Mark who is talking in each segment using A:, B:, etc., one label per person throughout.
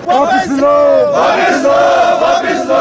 A: वापस लो, वापस लो, वापस लो,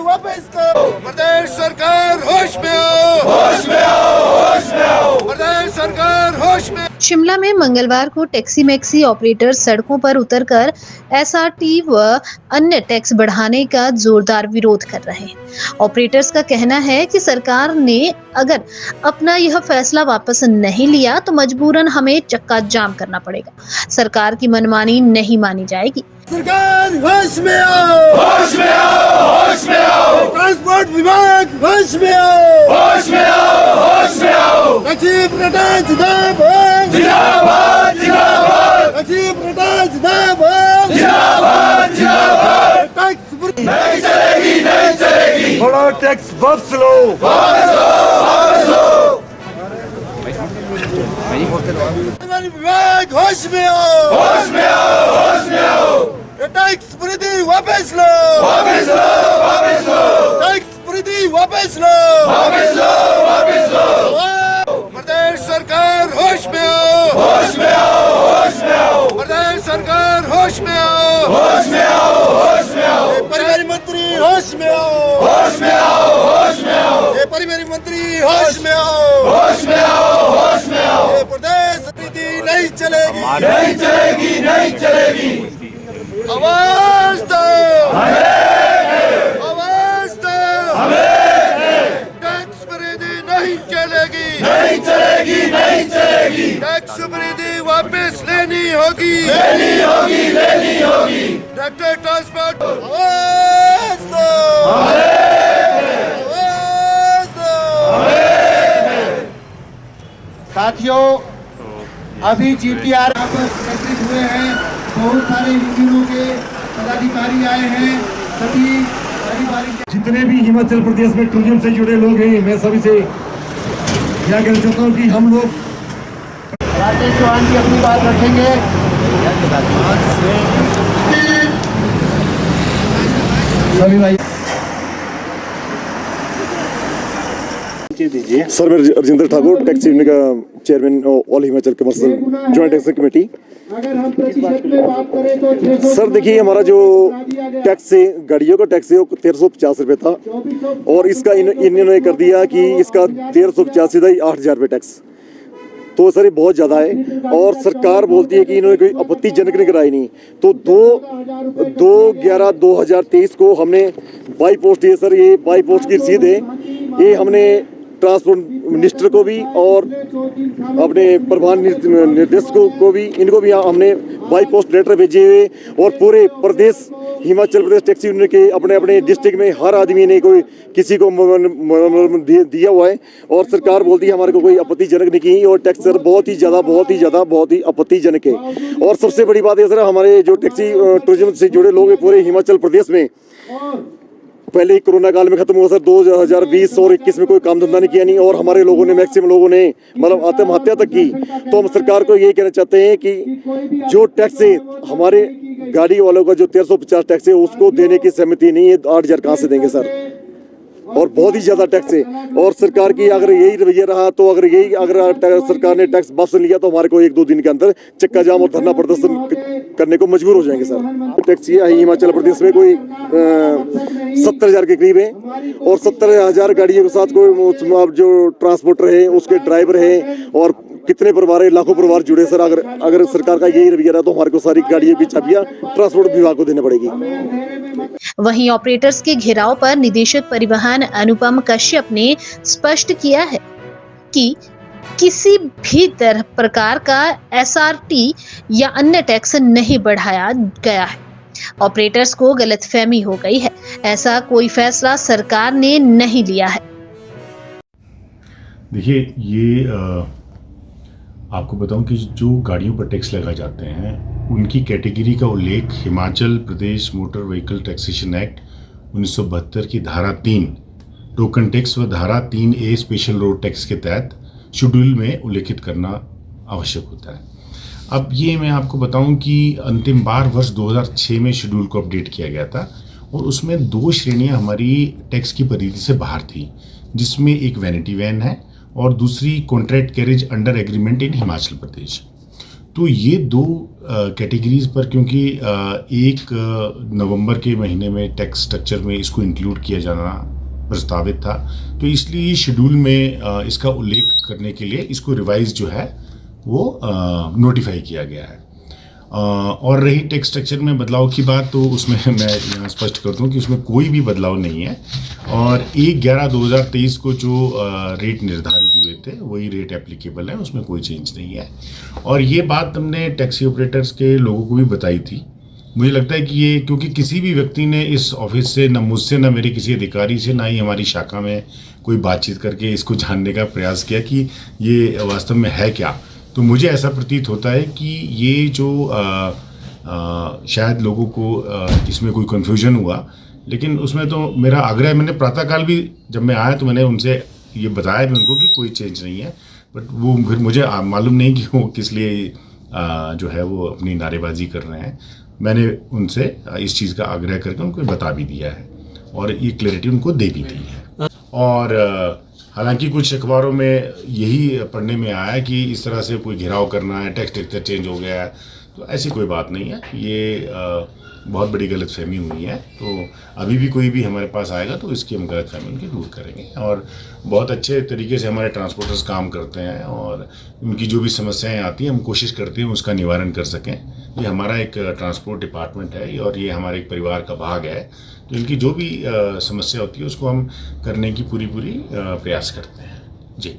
B: वापस लो। प्रदेश सरकार होश में आओ,
A: होश में आओ, होश में आओ।
B: प्रदेश सरकार होश में।
C: शिमला में मंगलवार को टैक्सी मैक्सी ऑपरेटर सड़कों पर उतरकर एसआरटी व अन्य टैक्स बढ़ाने का जोरदार विरोध कर रहे हैं। ऑपरेटर्स का कहना है कि सरकार ने अगर अपना यह फैसला वापस नहीं लिया तो मजबूरन हमें चक्का जाम करना पड़ेगा। सरकार की मनमानी नहीं मानी जाएगी।
B: सरकार होश में आओ,
A: होश में आओ, होश में आओ।
B: ट्रांसपोर्ट विभाग होश में आओ,
A: होश में आओ, होश में आओ।
B: सचिव प्रधान जिंदाबाद,
A: जिंदाबाद, जिंदाबाद,
B: सचिव प्रधान जिंदाबाद,
A: जिंदाबाद, जिंदाबाद।
B: टैक्स
A: नहीं चलेगी, नहीं चलेगी।
B: थोड़ा टैक्स वापस लो,
A: वापस लो, वापस लो।
B: विभाग होश में आओ,
A: होश में आओ, होश में आओ।
B: टैक्स वृद्धि वापस लो,
A: वापस लो, वापस लो,
B: टैक्स वृद्धि वापस लो,
A: वापस लो, वापस लो।
B: प्रदेश सरकार होश में आओ,
A: होश में आओ, होश में आओ।
B: प्रदेश सरकार होश में आओ,
A: होश में आओ, होश में आओ।
B: परिवहन मंत्री होश में आओ,
A: होश में आओ, होश में आओ।
B: परिवहन मंत्री होश में आओ,
A: होश में आओ, होश में आओ।
B: प्रदेश नीति नहीं चलेगी,
A: नहीं चलेगी, नहीं चलेगी।
B: आवाज दो, आवाज दो, टैक्स वृद्धि नहीं चलेगी,
A: नहीं चलेगी, नहीं चलेगी।
B: टैक्स वृद्धि वापस लेनी होगी,
A: लेनी होगी, लेनी होगी।
B: ट्रैक्टर ट्रांसपोर्ट आवाज दो, आवाज दो।
D: साथियों, अभी जीपीआर एकत्रित हुए हैं। बहुत सारे यूनियनों के पदाधिकारी आए हैं। सभी
E: जितने भी हिमाचल प्रदेश में टूरिज्म से जुड़े लोग हैं, मैं सभी से क्या कहना चाहता हूँ कि हम लोग
D: राजेश चौहान जी अपनी बात रखेंगे। सभी भाई
E: दीजिए।
F: सर, मैं राजेंद्र ठाकुर, टैक्सी यूनियन का chairman all Himachal commercial joint action committee.
D: अगर हम प्रतिशत में बात करें तो 600।
F: सर देखिए, हमारा जो टैक्स है, गाड़ियों का टैक्स है, वो 1350 रुपये था और इसका इन्होंने कर दिया कि इसका 1385 था 8000 रुपये टैक्स। तो सर ये बहुत ज़्यादा है और सरकार बोलती है कि इन्होंने कोई आपत्तिजनक निगरानी नहीं। तो 2/11/2023 को हमने बाई पोस्ट, ये सर ये बाई पोस्ट की रसीद है, ये हमने ट्रांसपोर्ट मिनिस्टर को भी और अपने प्रधान निर्देशकों को भी, इनको भी हमने बाई पोस्ट लेटर भेजे हुए और पूरे प्रदेश हिमाचल प्रदेश टैक्सी यूनियन के अपने अपने डिस्ट्रिक्ट में हर आदमी ने कोई किसी को दिया हुआ है और सरकार बोलती है हमारे को कोई आपत्तिजनक नहीं की। और टैक्स सर बहुत ही आपत्तिजनक है। और सबसे बड़ी बात है सर, हमारे जो टैक्सी टूरिज्म से जुड़े लोग हैं पूरे हिमाचल प्रदेश में, पहले ही कोरोना काल में खत्म हुआ सर, 2020 और 21 में कोई काम धंधा नहीं किया नहीं और हमारे लोगों ने, मैक्सिमम लोगों ने मतलब आत्महत्या तक की। तो हम सरकार को यही कहना चाहते हैं कि जो टैक्स है हमारे गाड़ी वालों का, जो 1350 टैक्स है, उसको देने की सहमति नहीं है। 8000 कहाँ से देंगे सर? और बहुत ही ज्यादा टैक्स है। और सरकार की अगर यही रवैया रहा तो अगर सरकार ने टैक्स वापस लिया तो हमारे को 1-2 दिन के अंदर चक्का जाम और धरना प्रदर्शन करने को मजबूर हो जाएंगे सर। टैक्स ये हिमाचल प्रदेश में कोई 70,000 के करीब है और 70,000 गाड़ियों के साथ कोई जो ट्रांसपोर्टर है, उसके ड्राइवर है और कितने परिवार है, लाखों परिवार जुड़े सर। अगर सरकार का यही रवैया रहा तो हमारे को सारी गाड़ियों की चाबियां ट्रांसपोर्ट विभाग को देनी पड़ेगी।
C: वहीं ऑपरेटर्स के घेराव पर निदेशक परिवहन अनुपम कश्यप ने स्पष्ट किया है कि किसी भी तरह प्रकार का एसआरटी या अन्य टैक्स नहीं बढ़ाया गया है। ऑपरेटर्स को गलतफहमी हो गई है, ऐसा कोई फैसला सरकार ने नहीं लिया है।
G: देखिए, ये आपको बताऊं कि जो गाड़ियों पर टैक्स लगाए जाते हैं उनकी कैटेगरी का उल्लेख Himachal Pradesh motor vehicle taxation act 1972 की धारा 3 टोकन टैक्स व धारा 3A स्पेशल रोड टैक्स के तहत शेड्यूल में उल्लेखित करना आवश्यक होता है। अब ये मैं आपको बताऊं कि अंतिम बार वर्ष 2006 में शेड्यूल को अपडेट किया गया था और उसमें 2 श्रेणियां हमारी टैक्स की परिधि से बाहर थी, जिसमें एक वैनिटी वैन है और दूसरी contract carriage under agreement in Himachal Pradesh. तो ये दो कैटेगरीज पर, क्योंकि 1 नवंबर के महीने में टैक्स स्ट्रक्चर में इसको इंक्लूड किया जाना प्रस्तावित था, तो इसलिए शेड्यूल में इसका उल्लेख करने के लिए इसको रिवाइज जो है वो नोटिफाई किया गया है। और रही टैक्स स्ट्रक्चर में बदलाव की बात, तो उसमें मैं यहाँ स्पष्ट कर दूँ कि उसमें कोई भी बदलाव नहीं है और 1/11/2023 को जो रेट निर्धारित हुए थे वही रेट एप्लीकेबल है, उसमें कोई चेंज नहीं है। और ये बात हमने टैक्सी ऑपरेटर्स के लोगों को भी बताई थी। मुझे लगता है कि ये, क्योंकि किसी भी व्यक्ति ने इस ऑफिस से, न मुझसे न मेरे किसी अधिकारी से, ना ही हमारी शाखा में कोई बातचीत करके इसको जानने का प्रयास किया कि ये वास्तव में है क्या, तो मुझे ऐसा प्रतीत होता है कि ये जो शायद लोगों को इसमें कोई कन्फ्यूजन हुआ, लेकिन उसमें तो मेरा आग्रह, मैंने प्रातःकाल भी जब मैं आया तो मैंने उनसे ये बताया भी उनको कि कोई चेंज नहीं है, बट वो फिर मुझे मालूम नहीं कि वो किस लिए जो है वो अपनी नारेबाजी कर रहे हैं। मैंने उनसे इस चीज़ का आग्रह करके उनको बता भी दिया है और ये क्लैरिटी उनको दे भी दी है। और हालांकि कुछ अखबारों में यही पढ़ने में आया कि इस तरह से कोई घेराव करना है, टैक्स स्ट्रक्चर चेंज हो गया है, तो ऐसी कोई बात नहीं है। ये बहुत बड़ी गलतफहमी हुई है। तो अभी भी कोई भी हमारे पास आएगा तो इसकी हम गलतफहमी उनकी दूर करेंगे। और बहुत अच्छे तरीके से हमारे ट्रांसपोर्टर्स काम करते हैं और उनकी जो भी समस्याएं आती हैं हम कोशिश करते हैं उसका निवारण कर सकें। ये हमारा एक ट्रांसपोर्ट डिपार्टमेंट है और ये हमारे एक परिवार का भाग है, तो इनकी जो भी समस्या होती है उसको हम करने की पूरी प्रयास करते हैं। जी।